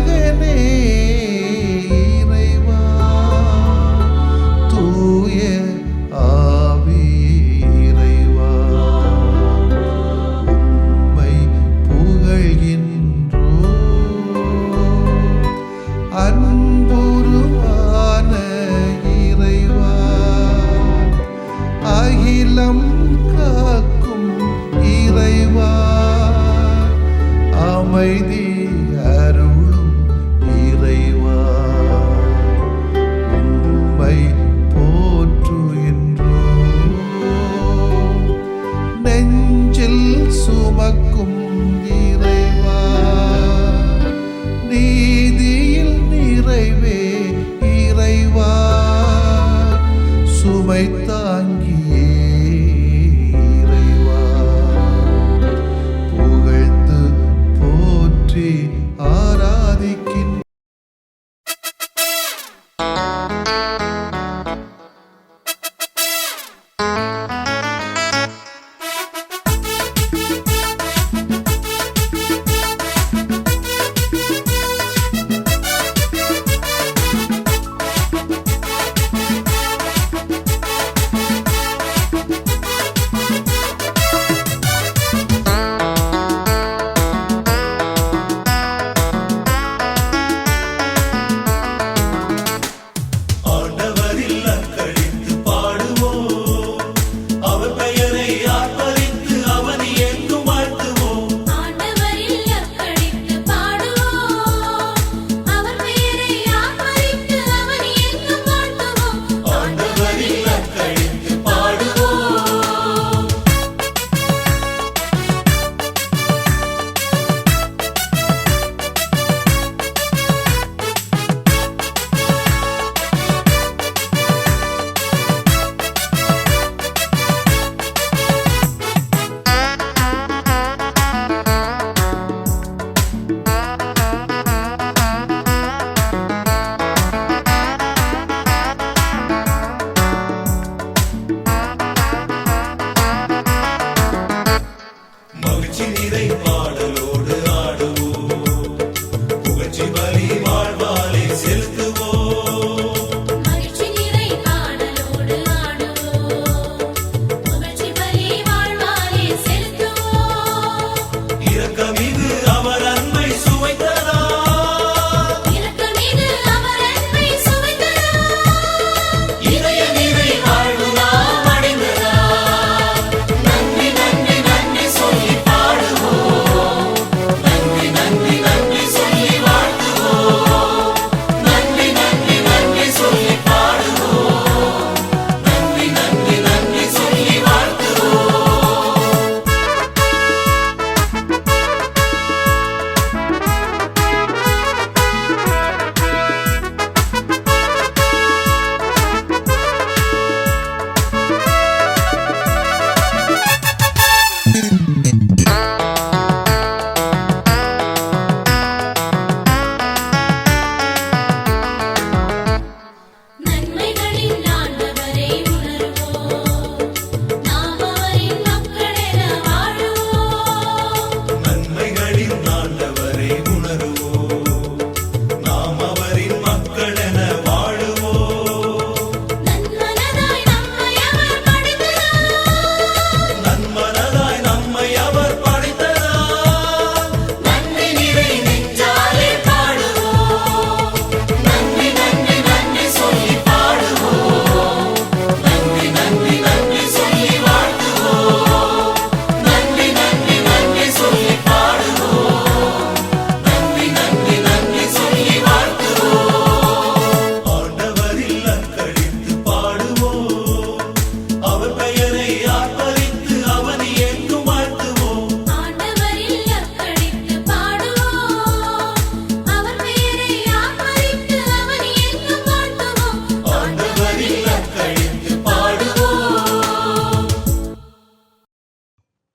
மகனே இறைவா, தூய ஆவி இறைவா, உம்மை புகழ்கின்றோம். அன்புருவான இறைவா, அகிலம் காக்கும் இறைவா, அமைதி அருளும் இறைவா, உம்மை போற்றுகின்றோம். நெஞ்சில் சுமக்கும் இறைவா, நீதியில் நிறைவே இறைவா, சுமை தாங்கியே இறைவா, புகழ்ந்து போற்றி ஆராதிக்கின்ற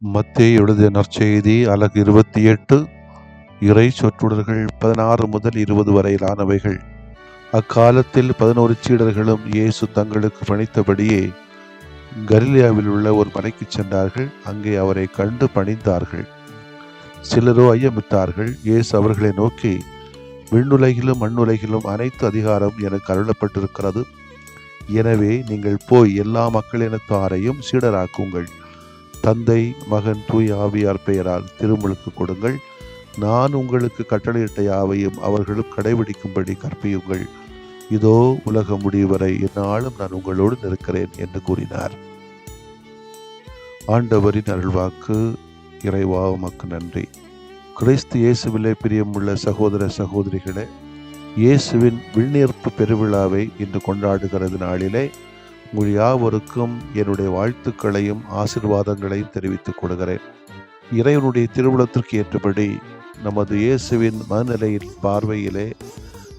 மத்தேயு எழுதிய நற்செய்தி அலகு 28 இறை சொற்றொடர்கள் 16 முதல் 20 வரையிலானவைகள். அக்காலத்தில் 11 சீடர்களும் இயேசு தங்களுக்கு பணித்தபடியே கலிலேயாவில் உள்ள ஒரு மலைக்கு சென்றார்கள். அங்கே அவரை கண்டு பணிந்தார்கள். சிலரோ ஐயமிட்டார்கள். இயேசு அவர்களை நோக்கி, விண்ணுலகிலும் மண்ணுலகிலும் அனைத்து அதிகாரம் எனக்கு அருளப்பட்டிருக்கிறது. எனவே நீங்கள் போய் எல்லா மக்களினத்தாரையும் சீடராக்குங்கள். தந்தை, மகன், தூய் ஆவியார் பெயரால் திருமுழுக்கு கொடுங்கள். நான் உங்களுக்கு கட்டளையிட்ட யாவையும் அவர்களும் கடைபிடிக்கும்படி கற்பியுங்கள். இதோ உலக முடிவரை எந்நாளும் நான் உங்களோடு இருக்கிறேன் என்று கூறினார். ஆண்டவரின் அருள்வாக்கு. இறைவா உமக்கு நன்றி. கிறிஸ்து இயேசுவிலே பிரியமுள்ள சகோதர சகோதரிகளே, இயேசுவின் விண்ணேற்பு பெருவிழாவை இன்று கொண்டாடுகிறது நாளிலே உங்கள் யாவருக்கும் என்னுடைய வாழ்த்துக்களையும் ஆசீர்வாதங்களையும் தெரிவித்துக் கொள்கிறேன். இறைவனுடைய திருவுளத்திற்கு ஏற்றபடி நமது இயேசுவின் மனநிலையின் பார்வையிலே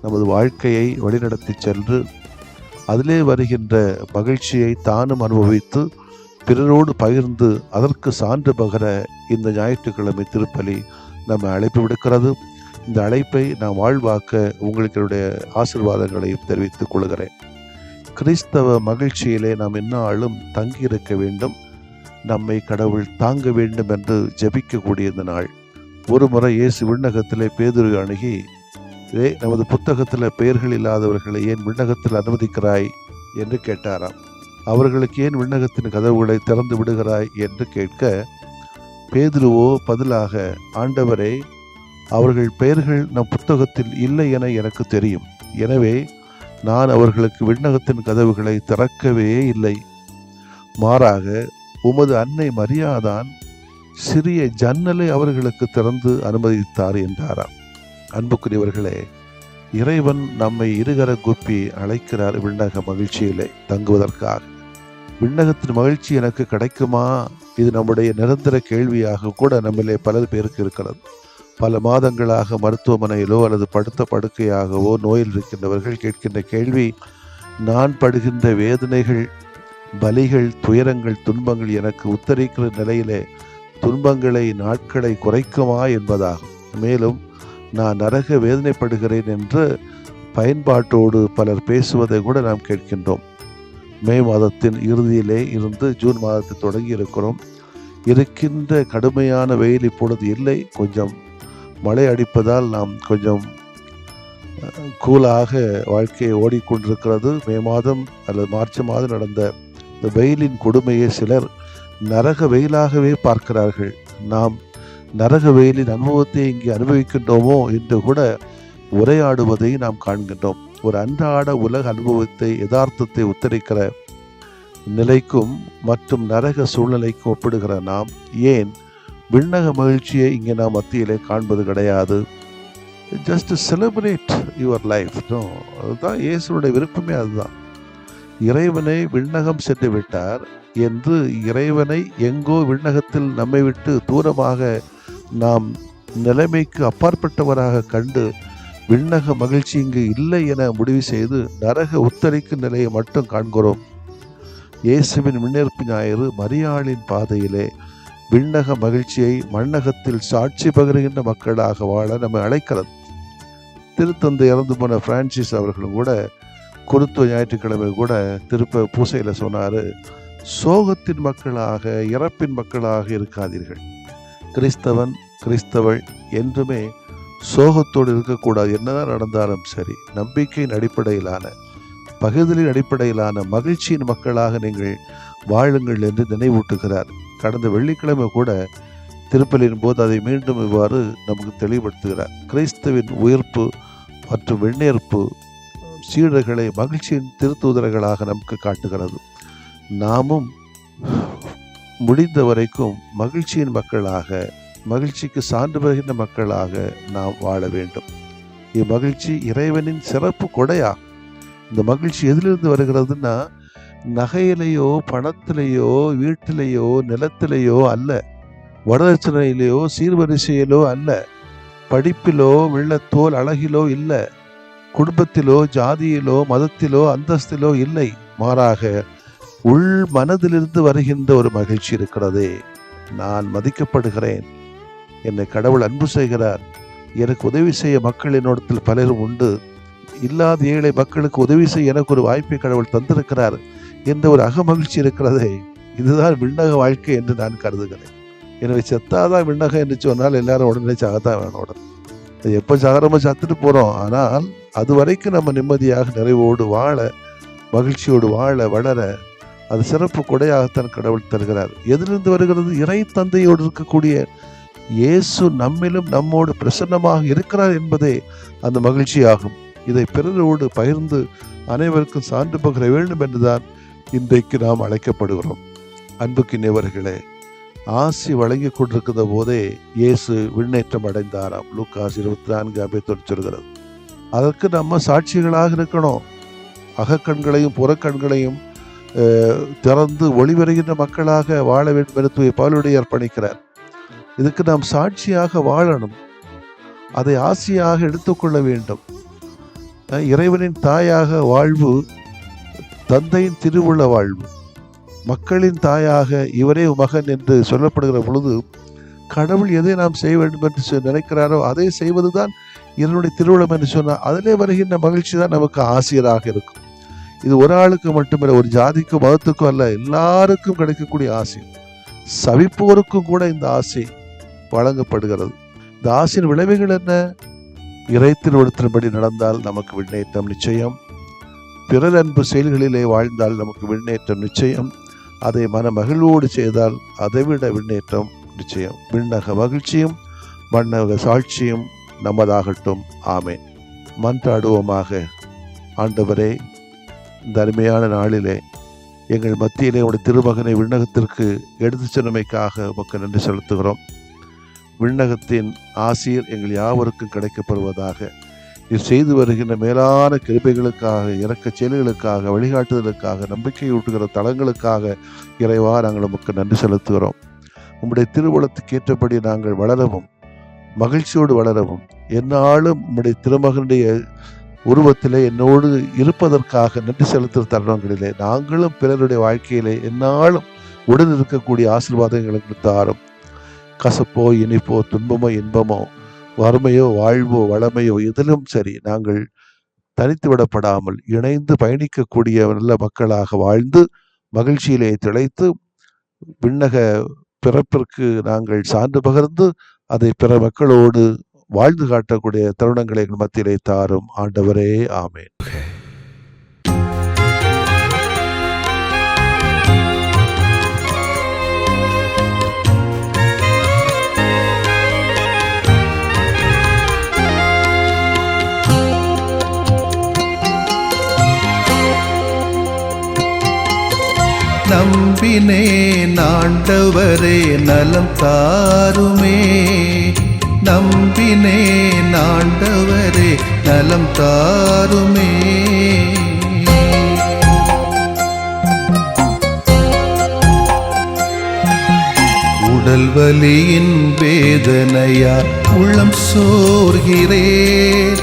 நமது வாழ்க்கையை வழிநடத்தி சென்று அதிலே வருகின்ற மகிழ்ச்சியை தானும் அனுபவித்து பிறரோடு பகிர்ந்து அதற்கு சான்று பகர இந்த ஞாயிற்றுக்கிழமை திருப்பலி நம்ம அழைப்பு விடுக்கிறது. இந்த அழைப்பை நாம் வாழ்வாக்க உங்களுக்கு என்னுடைய ஆசீர்வாதங்களையும் தெரிவித்துக் கொள்கிறேன். கிறிஸ்தவ மகிழ்ச்சியிலே நாம் எந்நாளும் தங்கியிருக்க வேண்டும். நம்மை கடவுள் தாங்க வேண்டும் என்று ஜெபிக்கக்கூடிய இந்த நாள். ஒரு முறை இயேசு விண்ணகத்திலே பேதுரு அணுகி, நமது புத்தகத்தில் பெயர்கள் இல்லாதவர்களை ஏன் விண்ணகத்தில் அனுமதிக்கிறாய் என்று கேட்டாராம். அவர்களுக்கு ஏன் விண்ணகத்தின் கதவுகளை திறந்து விடுகிறாய் என்று கேட்க, பேதுருவோ பதிலாக, ஆண்டவரே, அவர்கள் பெயர்கள் நம் புத்தகத்தில் இல்லை என எனக்கு தெரியும். எனவே நான் அவர்களுக்கு விண்ணகத்தின் கதவுகளை திறக்கவே இல்லை. மாறாக உமது அன்னை மரியாதான் சிறிய ஜன்னலை அவர்களுக்கு திறந்து அனுமதித்தார் என்றாராம். அன்புக்குரியவர்களே, இறைவன் நம்மை இருகர குப்பி அழைக்கிறார் விண்ணக மகிழ்ச்சியிலே தங்குவதற்காக. விண்ணகத்தின் மகிழ்ச்சி எனக்கு கிடைக்குமா? இது நம்முடைய நிரந்தர கேள்வியாக கூட நம்மளே பலர் பேருக்கு இருக்கிறது. பல மாதங்களாக மருத்துவமனையிலோ அல்லது படுத்த படுக்கையாகவோ நோயில் இருக்கின்றவர்கள் கேட்கின்ற கேள்வி, நான் படுகின்ற வேதனைகள், பலிகள், துயரங்கள், துன்பங்கள் எனக்கு உத்தரிக்கிற நிலையிலே துன்பங்களை, நாட்களை குறைக்குமா என்பதாகும். மேலும் நான் நரக வேதனைப்படுகிறேன் என்று பயன்பாட்டோடு பலர் பேசுவதை கூட நாம் கேட்கின்றோம். மே மாதத்தின் இறுதியிலே இருந்து ஜூன் மாதத்தை தொடங்கி இருக்கிறோம். இருக்கின்ற கடுமையான வெயில் இப்பொழுது இல்லை. கொஞ்சம் மழை அடிப்பதால் நாம் கொஞ்சம் கூலாக வாழ்க்கையை ஓடிக்கொண்டிருக்கிறது. மே மாதம் அல்லது மார்ச் மாதம் நடந்த இந்த வெயிலின் கொடுமையை சிலர் நரக வெயிலாகவே பார்க்கிறார்கள். நாம் நரக வெயிலின் அனுபவத்தை இங்கே அனுபவிக்கின்றோமோ என்று கூட உரையாடுவதை நாம் காண்கின்றோம். ஒரு அன்றாட உலக அனுபவத்தை, யதார்த்தத்தை உத்தரிக்கிற நிலைக்கும் மற்றும் நரக சூழ்நிலைக்கும் ஒப்பிடுகிற நாம் ஏன் விண்ணக மகிழ்ச்சியை இங்கே நாம் மத்தியிலே காண்பது கிடையாது? Just celebrate your life. அதுதான் இயேசுடைய விருப்பமே. அதுதான், இறைவனை விண்ணகம் சென்று விட்டார் என்று இறைவனை எங்கோ விண்ணகத்தில் நம்மை விட்டு தூரமாக நாம் நிலைமைக்கு அப்பாற்பட்டவராக கண்டு விண்ணக மகிழ்ச்சி இங்கு இல்லை என முடிவு செய்து நரக உத்தரிக்கும் நிலையை மட்டும் காண்கிறோம். இயேசுவின் விண்ணேற்பு ஞாயிறு மரியாளின் பாதையிலே விண்ணக மகிழ்ச்சியை மண்ணகத்தில் சாட்சி பகிர்கின்ற மக்களாக வாழ நம்மை அழைக்கிறது. திருத்தந்தை இறந்து போன பிரான்சிஸ் அவர்களும் கூட குருத்துவ ஞாயிற்றுக்கிழமை கூட திருப்ப பூசையில் சொன்னார், சோகத்தின் மக்களாக, இறப்பின் மக்களாக இருக்காதீர்கள். கிறிஸ்தவன், கிறிஸ்தவள் என்றுமே சோகத்தோடு இருக்கக்கூடாது. என்னதான் நடந்தாலும் சரி, நம்பிக்கையின் அடிப்படையிலான, பகிர்தலின் அடிப்படையிலான மகிழ்ச்சியின் மக்களாக நீங்கள் வாழுங்கள் என்று நினைவூட்டுகிறார். கடந்த வெள்ளிக்கிழமை கூட திருப்பலியின் போது அதை மீண்டும் இவ்வாறு நமக்கு தெளிவுபடுத்துகிறார். கிறிஸ்துவின் உயிர்ப்பு மற்றும் விண்ணேற்பு சீடர்களை மகிழ்ச்சியின் திருத்தூதர்களாக நமக்கு காட்டுகிறது. நாமும் முடிந்த வரைக்கும் மகிழ்ச்சியின் மக்களாக, மகிழ்ச்சிக்கு சான்று பெறுகின்ற மக்களாக நாம் வாழ வேண்டும். இம்மகிழ்ச்சி இறைவனின் சிறப்பு கொடையா. இந்த மகிழ்ச்சி எதிலிருந்து வருகிறதுன்னா, நகையிலேயோ, பணத்திலேயோ, வீட்டிலேயோ, நிலத்திலேயோ அல்ல, வரதட்சணையிலேயோ, சீர்வரிசையிலோ அல்ல, படிப்பிலோ, வெள்ளத்தோல் அழகிலோ இல்லை, குடும்பத்திலோ, ஜாதியிலோ, மதத்திலோ, அந்தஸ்திலோ இல்லை. மாறாக உள் மனதிலிருந்து வருகின்ற ஒரு மகிழ்ச்சி இருக்கிறதே. நான் மதிக்கப்படுகிறேன், என்னை கடவுள் அன்பு செய்கிறார், எனக்கு உதவி செய்ய மக்கள் என்னோடத்தில் பலரும் உண்டு, இல்லாத ஏழை மக்களுக்கு உதவி செய்ய எனக்கு ஒரு வாய்ப்பை கடவுள் தந்திருக்கிறார் என்ற ஒரு அகமகிழ்ச்சி இருக்கிறதே. இதுதான் விண்ணக வாழ்க்கை என்று நான் கருதுகிறேன். எனவே செத்தாதான் விண்ணகம் என்று சொன்னால் எல்லாரும் உடனே சாகத்தான் வேணும். எப்போ சாகரமாக சத்துட்டு போகிறோம். ஆனால் அது வரைக்கும் நம்ம நிம்மதியாக நிறைவோடு வாழ, மகிழ்ச்சியோடு வாழ, வளர அது சிறப்பு கொடையாகத்தான் கடவுள் தருகிறார். எதிலிருந்து வருகிறது? இறை தந்தையோடு இருக்கக்கூடிய இயேசு நம்மிலும் நம்மோடு பிரசன்னமாக இருக்கிறார் என்பதே அந்த மகிழ்ச்சியாகும். இதை பிறரோடு பகிர்ந்து அனைவருக்கும் சான்று பகிர வேண்டும் என்றுதான் இன்றைக்கு நாம் அழைக்கப்படுகிறோம். அன்புக்கினியவர்களே, ஆசி வழங்கி கொண்டிருக்கிற போதே இயேசு விண்ணேற்றம் அடைந்தாராம். லூக்காஸ் 24 சொல்கிறது. அதற்கு நம்ம சாட்சிகளாக இருக்கணும். அகக்கண்களையும் புறக்கண்களையும் திறந்து ஒளிவருகின்ற மக்களாக வாழ வேண்டும் என்று தூய பவுலுடைய அர்ப்பணிக்கிறார். இதுக்கு நாம் சாட்சியாக வாழணும். அதை ஆசியாக எடுத்துக்கொள்ள வேண்டும். இறைவனின் தாயாக வாழ்வு, தந்தையின் திருவுள்ள வாழ்வு, மக்களின் தாயாக இவரே மகன் என்று சொல்லப்படுகிற பொழுது கடவுள் எதை நாம் செய்ய வேண்டும் என்று நினைக்கிறாரோ அதை செய்வதுதான் இவனுடைய திருவுளம் என்று சொன்னால் அதிலே வருகின்ற மகிழ்ச்சி தான் நமக்கு ஆசிரியராக இருக்கும். இது ஒரு ஆளுக்கு மட்டுமில்லை, ஒரு ஜாதிக்கும் மதத்துக்கும் அல்ல, எல்லாருக்கும் கிடைக்கக்கூடிய ஆசை. சவிப்போருக்கும் கூட இந்த ஆசை வழங்கப்படுகிறது. இந்த ஆசையின் விளைவுகள் என்ன? இறை திருவுளத்தின்படி நடந்தால் நமக்கு விண்ணேற்றம் நிச்சயம். பிறர் அன்பு செயல்களிலே வாழ்ந்தால் நமக்கு விண்ணேற்றம் நிச்சயம். அதை மன மகிழ்வோடு செய்தால் அதைவிட விண்ணேற்றம் நிச்சயம். விண்ணக மகிழ்ச்சியும் மண்ணக சாட்சியும் நமதாகட்டும். ஆமேன். மன்றாடுவோமாக. ஆண்டவரே, இந்த அருமையான நாளிலே எங்கள் மத்தியிலே உடைய திருமகனை விண்ணகத்திற்கு எடுத்து சென்றமைக்காக உமக்கு நன்றி செலுத்துகிறோம். விண்ணகத்தின் ஆசீர் எங்கள் யாவருக்கும் கிடைக்கப்படுவதாக. இது செய்து வருகின்ற மேலான கிருபைகளுக்காக, இரக்கச் செயல்களுக்காக, வழிகாட்டுதலுக்காக, நம்பிக்கை ஊட்டுகிற தளங்களுக்காக இறைவா நாங்கள் உமக்கு நன்றி செலுத்துகிறோம். உம்முடைய திருவுளத்துக்கு ஏற்றபடி நாங்கள் வளரவும், மகிழ்ச்சியோடு வளரவும், எந்நாளும் உம்முடைய திருமகனுடைய உருவத்திலே என்னோடு இருப்பதற்காக நன்றி செலுத்துகிற தருணங்களிலே நாங்களும் பிறருடைய வாழ்க்கையிலே எந்நாளும் உடன் இருக்கக்கூடிய ஆசீர்வாதங்களுக்கு தாரும். கசப்போ இனிப்போ, துன்பமோ இன்பமோ, வறுமையோ வாழ்வோ வளமையோ எதிலும் சரி, நாங்கள் தனித்து விடப்படாமல் இணைந்து பயணிக்கக்கூடிய நல்ல மக்களாக வாழ்ந்து மகிழ்ச்சியிலே திளைத்து விண்ணக பிறப்பிற்கு நாங்கள் சான்று பகிர்ந்து அதை பிற மக்களோடு வாழ்ந்து காட்டக்கூடிய தருணங்களை எங்கள் மத்தியிலே தாரும். ஆண்டவரே, ஆமேன். நம்பினேன் ஆண்டவரே நலம் தாருமே, நம்பினேன் ஆண்டவரே நலம் தாருமே. உடல் வலியின் வேதனையா உள்ளம் சோர்கிறேன்,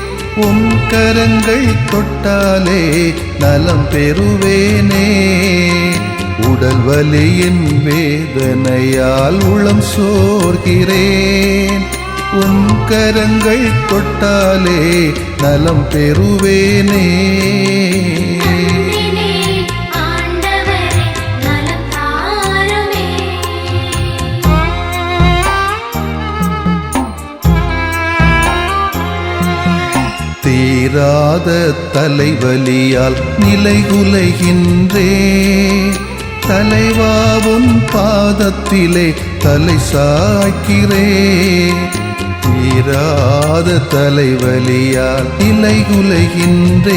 உன் கரங்கள் தொட்டாலே நலம் பெறுவேனே. உடல் வலியின் வேதனையால் உளம் சோர்கிறேன், உன் கரங்கள் தொட்டாலே நலம் பெறுவேனே. தீராத தலைவலியால் நிலைகுலைகின்றேன், தலைவாவும் பாதத்திலே தலை சாய்க்கிறேன். தீராத தலைவலியால் நிலைகுலைகின்றேன்,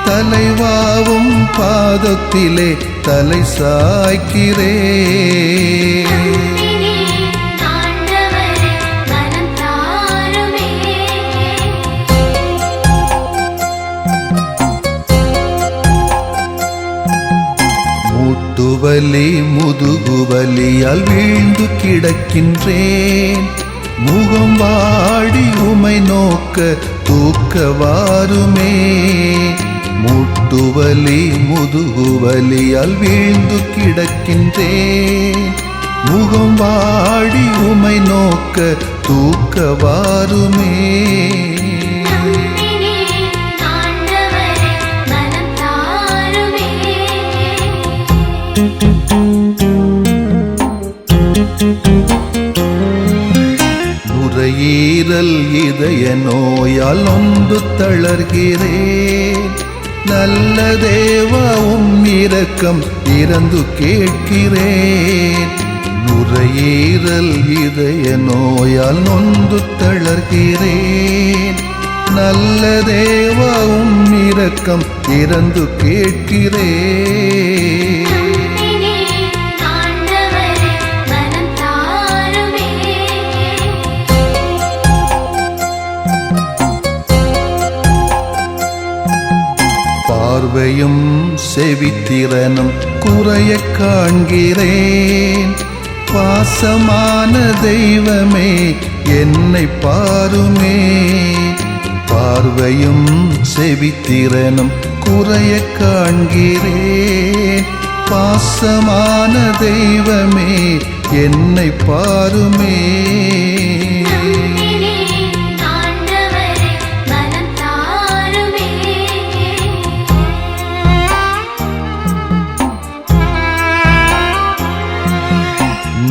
தலைவாவும் பாதத்திலே தலை சாய்க்கிறேன். முட்டுவலி முதுகுவலியால் வீழ்ந்து கிடக்கின்றேன், முகம் வாடி உமை நோக்க தூக்கவாருமே. முட்டுவலி முதுகுவலியால் வீழ்ந்து கிடக்கின்றேன், முகம் வாடி உமை நோக்க தூக்கவாருமே. நுரையீரல் நோயால் நொந்து தளர்கிறேன். நல்ல தேவா உம் இரக்கம் இறந்து கேட்கிறேன். நுரையீரல் இதய நோயால் நொந்து தளர்கிறேன். நல்ல தேவா உம் இரக்கம் இறந்து கேட்கிறேன். பார்வையும் செவித்திறனும் குறைய காண்கிறேன். பாசமான தெய்வமே என்னை பாருமே. பார்வையும் செவித்திறனும் குறைய காண்கிறேன். பாசமான தெய்வமே என்னை பாருமே.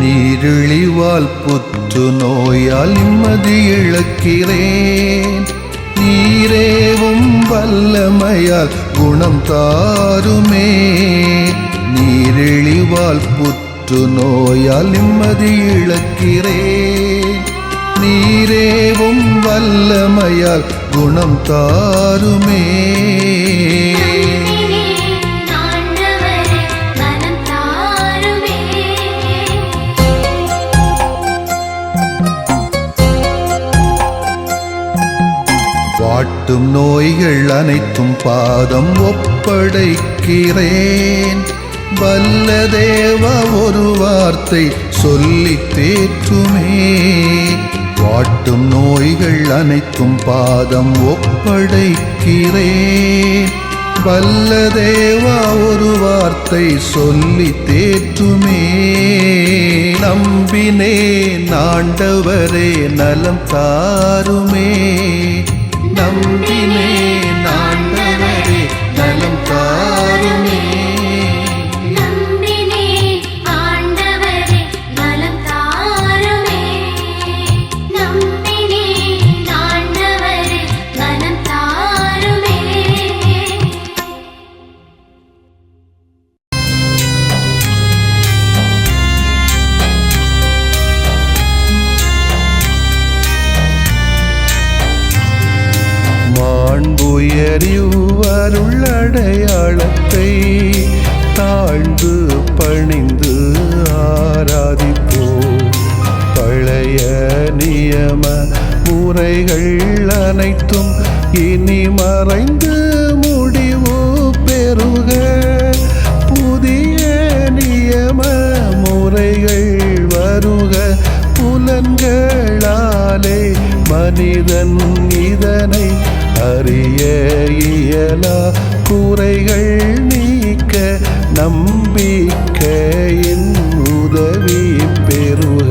நீரிழிவால் புற்று நோயால் நிம்மதி இழக்கிறேன். நீரேவும் வல்லமையால் குணம் தாருமே. நீரிழிவால் புற்று நோயால் நிம்மதி இழக்கிறேன். நீரேவும் வல்லமையால் குணம் தாருமே. வாட்டும் நோய்கள் அனைத்தும் பாதம் ஒப்படைக்கிறேன். வல்ல தேவா ஒரு வார்த்தை சொல்லி தேற்றுமே. வாட்டும் நோய்கள் அனைத்தும் பாதம் ஒப்படைக்கிறேன். வல்ல தேவா ஒரு வார்த்தை சொல்லி தேற்றுமே. நம்பினேன் ஆண்டவரே நலம் தாருமே. நம்பினேன் ஆண்டவரே நலம் தாருமே. நம்பினேன் ஆண்டவரே நலம் தாருமே. நம்பினேன் ஆண்டவரே நலம் தாருமே. மாண்புயரிவருள்ளடையாளத்தை தாழ்ந்து பணிந்து ஆராதிப்போம். பழைய நியம முறைகள் அனைத்தும் இனி மறைந்து முடிவு பெறுக. புதிய நியம முறைகள் வருக. புலன்களாலே மனிதன் இதனை அறிய இயலா. குறைகள் நீக்க நம்பிக்கையின் உதவி பெறுக.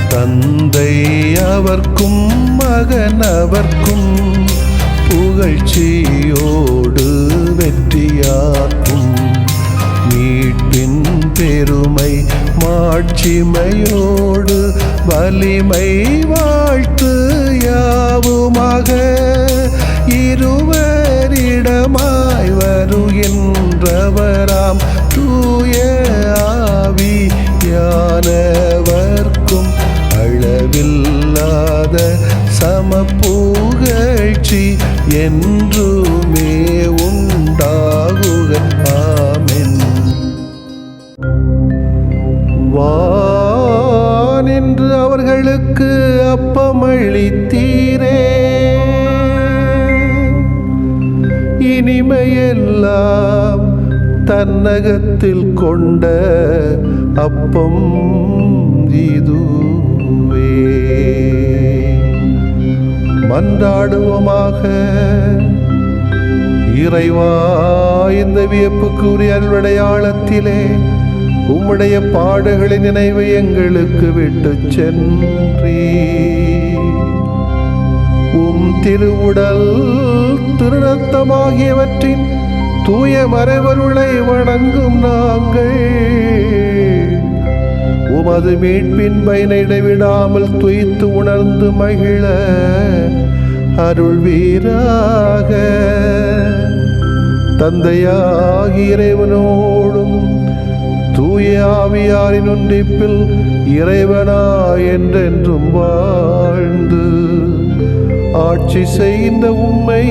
தந்தை அவர்க்கும் மகன் அவர்க்கும் புகழ்ச்சியோடு வெற்றியாக்கும். மீட்பின் பெருமை மாட்சிமையோடு வலிமை வாழ்த்து யாவுமாக. இருவரிடமாய் வருகின்றவராம் தூய ஆவியானவர்க்கும் அளவில்லாத சமப்புகழ்ச்சி என்றுமே உண்டாகுக. ஆமென். வானின்று அவர்களுக்கு அப்பமளித்தீரே. இனிமையெல்லாம் தன்னகத்தில் கொண்ட அப்பம் இதுவே. மன்றாடுவோமாக. இறைவா, இந்த வியப்புக்குரிய அருளடையாளத்திலே உம்முடைய பாடுகளின் நினைவை எங்களுக்கு விட்டு சென்றீ. உம் திருவுடல் திருரத்தமாகியவற்றின் தூய மறைவருளை வணங்கும் நாங்கள் உமது மீட்பின் பயனை இடைவிடாமல் துய்த்து உணர்ந்து மகிழ அருள்வீராக. தந்தையாகி இறைவனோடும் தூய ஆவியாரின் ஒன்றிப்பில் இறைவனா என்றென்றும் வாழ்ந்து ஆட்சி செய்த உம்மை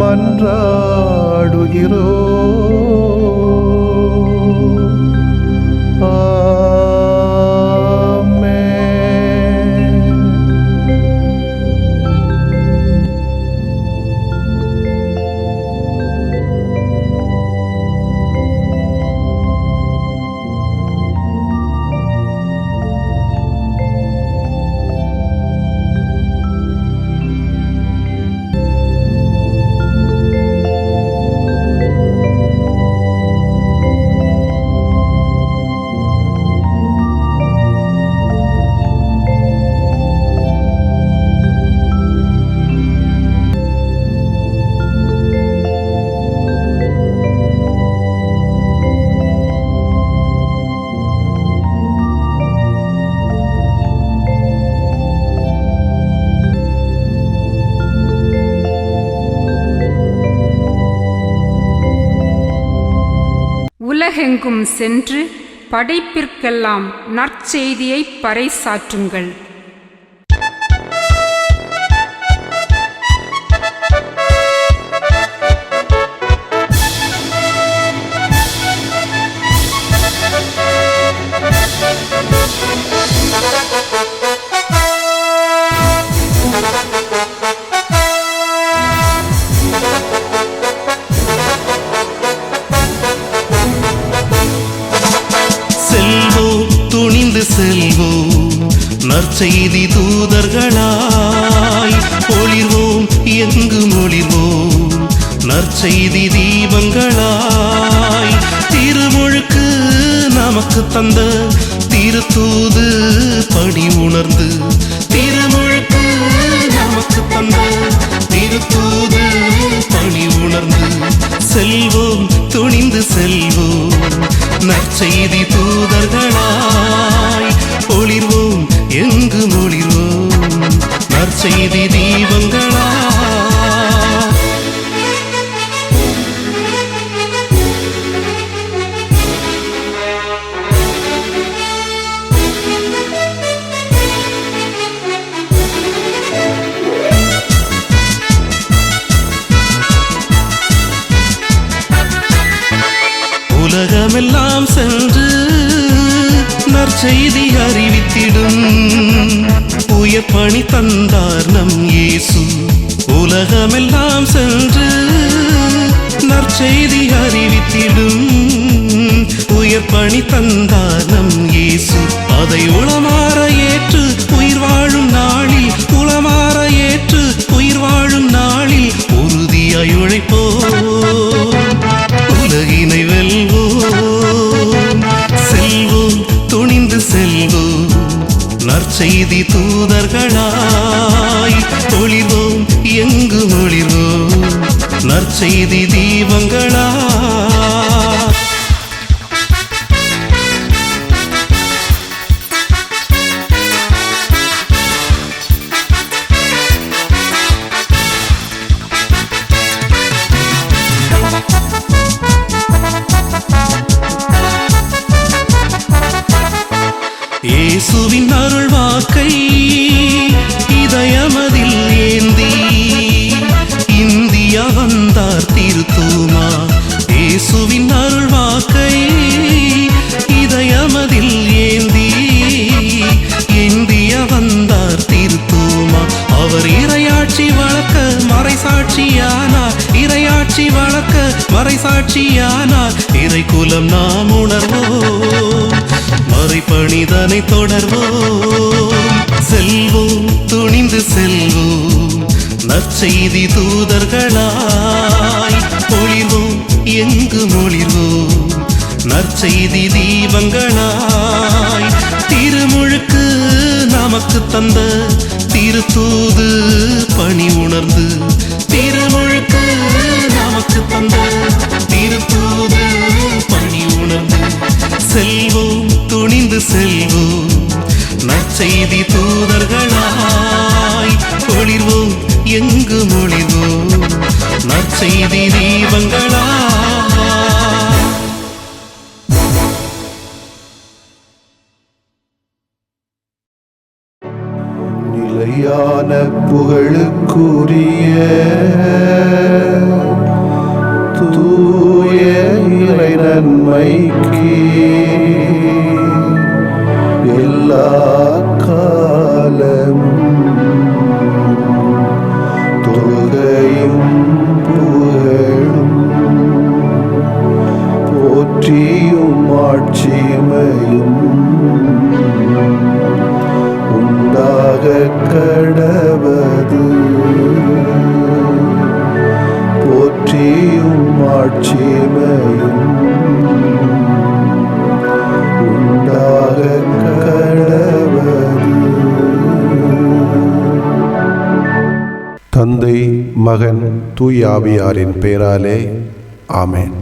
மன்றாடுகிறோ. உலகெங்கும் சென்று படைப்பிற்கெல்லாம் நற்செய்தியை பறைசாற்றுங்கள். செல்வோம் நற்செய்தி தூதர்களாய் ஒளிர்வோம் எங்கும் ஒளிர்வோம் நற்செய்தி தீபங்களாய். திருமுழுக்கு நமக்கு தந்த திருத்தூது பணி உணர்ந்து திருமுழுக்கு நமக்கு தந்த திருத்தூது பணி உணர்ந்து செல்வோம் துணிந்து செல்வோம் நற்செய்தி தூதர்களாய் ஒளிர்வோம் எங்கும் ஒளிர்வோம் நற்செய்தி தீபங்களாய். உலகமெல்லாம் சென்று நற்செய்தி அறிவித்திடும் உயர் பணி தந்தார் நம் இயேசு. உலகமெல்லாம் சென்று நற்செய்தி அறிவித்திடும் உயர் பணி தந்தார் நம் இயேசு. அதை உளமாற ஏற்று உயிர் வாழும் நாளில் உளமாற ஏற்று உயிர் வாழும் நாளில் உறுதியாய் உழைப்போம் உலகினை வெல்வோம். செல்வோம் துணிந்து செல்வோம் நற்செய்தி தூதர்களாய் ஒளிர்வோம் எங்கும் ஒளிர்வோம் நற்செய்தி தீபங்களாய். இயேசுவின் அருள் வாக்கை இதயமதில் ஏந்தி இந்தியா வந்தார் திருத்தூமா. இயேசுவின் அருள் வாக்கை இதயமதில் ஏந்தி இந்தியா வந்தார் திருத்தூமா. அவர் இறையாட்சி வளர்க்க மறைசாட்சியானார் இறையாட்சி வளர்க்க மறைசாட்சியானார். இறை குலம் நாம் உணர்வோம் மறைபணிதனை தொடர்வோம். செல்வோம் துணிந்து செல்வோம் நற்செய்தி தூதர்களாய் ஒளிர்வோம் எங்கும் ஒளிர்வோம் நற்செய்தி தீபங்களாய். திருமுழுக்கு நமக்கு தந்த திருத்தூது பணி உணர்ந்து திருமுழுக்கு நமக்கு நமக்கு தந்த திருத்தூது பணி உணர்ந்து செல்வோம், துணிந்து செல்வோம், நற்செய்தி தூதர்களாய் ஒளிர்வோம், எங்கும் ஒளிர்வோம், நற்செய்தி தீபங்களாய். நிலையான புகழுக்குரிய தூய இறை நன்மைக்கு எல்லா காலமும் தொழுகையும் புகழும் போற்றியும் ஆட்சிமையும் உண்டாக கடவது. போற்றியும் ஆட்சிமையும் உண்டாக கடவது. தந்தை, மகன், தூய ஆவியாரின் பெயராலே ஆமென்.